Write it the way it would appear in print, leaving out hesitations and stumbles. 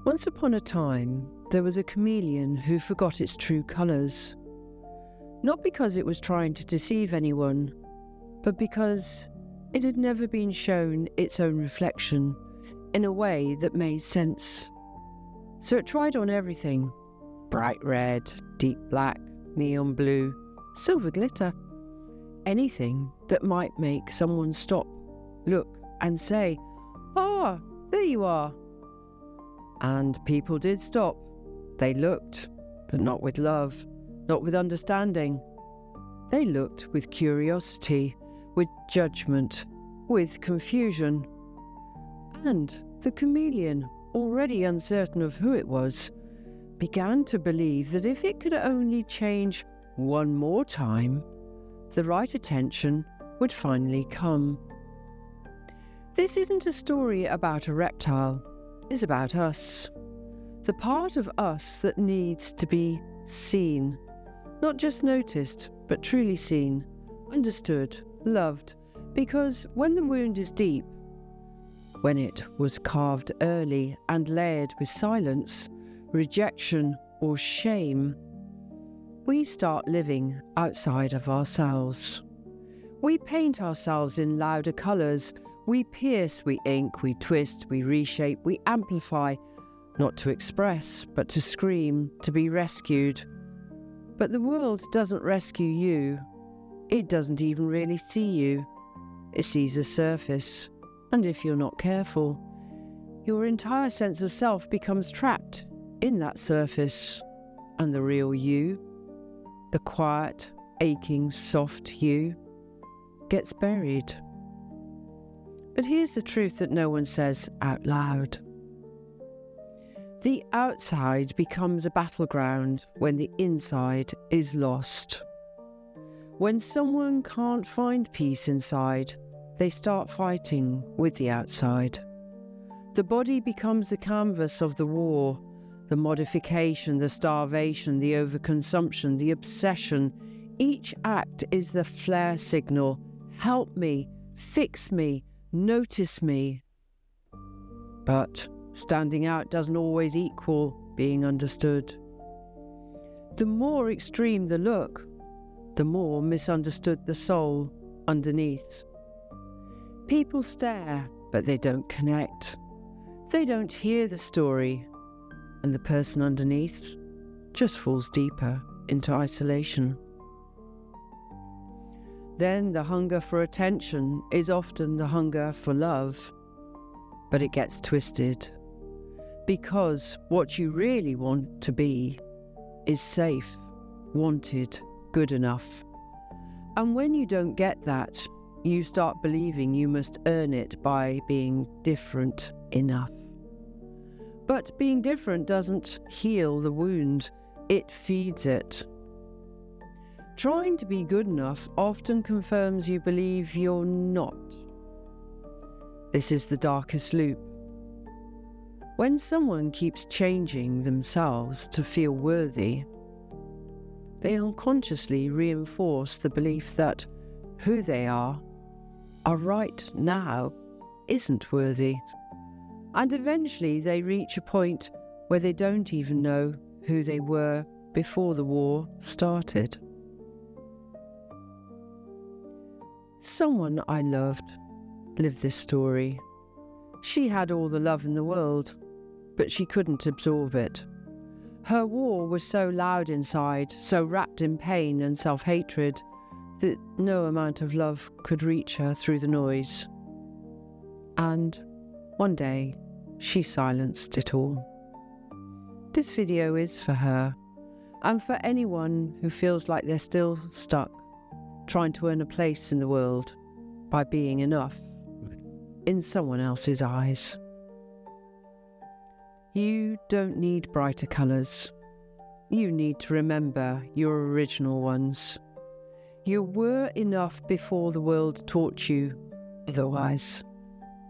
Once upon a time, there was a chameleon who forgot its true colours. Not because it was trying to deceive anyone, but because it had never been shown its own reflection in a way that made sense. So it tried on everything: bright red, deep black, neon blue, silver glitter. Anything that might make someone stop, look and say, "Ah, there you are." And people did stop. They looked, but not with love, not with understanding. They looked with curiosity, with judgment, with confusion. And the chameleon, already uncertain of who it was, began to believe that if it could only change one more time, the right attention would finally come. This isn't a story about a reptile, it's about us. The part of us that needs to be seen, not just noticed, but truly seen, understood, loved, because when the wound is deep, when it was carved early and layered with silence, rejection, or shame, we start living outside of ourselves. We paint ourselves in louder colours. We pierce, we ink, we twist, we reshape, we amplify, not to express, but to scream, to be rescued. But the world doesn't rescue you. It doesn't even really see you. It sees a surface. And if you're not careful, your entire sense of self becomes trapped in that surface. And the real you, the quiet, aching, soft you, gets buried. But here's the truth that no one says out loud. The outside becomes a battleground when the inside is lost. When someone can't find peace inside, they start fighting with the outside. The body becomes the canvas of the war, the modification, the starvation, the overconsumption, the obsession. Each act is the flare signal. Help me, fix me, notice me. But standing out doesn't always equal being understood. The more extreme the look, the more misunderstood the soul underneath. People stare, but they don't connect. They don't hear the story, and the person underneath just falls deeper into isolation. Then the hunger for attention is often the hunger for love, but it gets twisted. Because what you really want to be is safe, wanted, good enough. And when you don't get that, you start believing you must earn it by being different enough. But being different doesn't heal the wound, it feeds it. Trying to be good enough often confirms you believe you're not. This is the darkest loop. When someone keeps changing themselves to feel worthy, they unconsciously reinforce the belief that who they are right now isn't worthy. And eventually they reach a point where they don't even know who they were before the war started. Someone I loved lived this story. She had all the love in the world, but she couldn't absorb it. Her war was so loud inside, so wrapped in pain and self-hatred, that no amount of love could reach her through the noise. And one day, she silenced it all. This video is for her, and for anyone who feels like they're still stuck, trying to earn a place in the world by being enough in someone else's eyes. You don't need brighter colours. You need to remember your original ones. You were enough before the world taught you otherwise.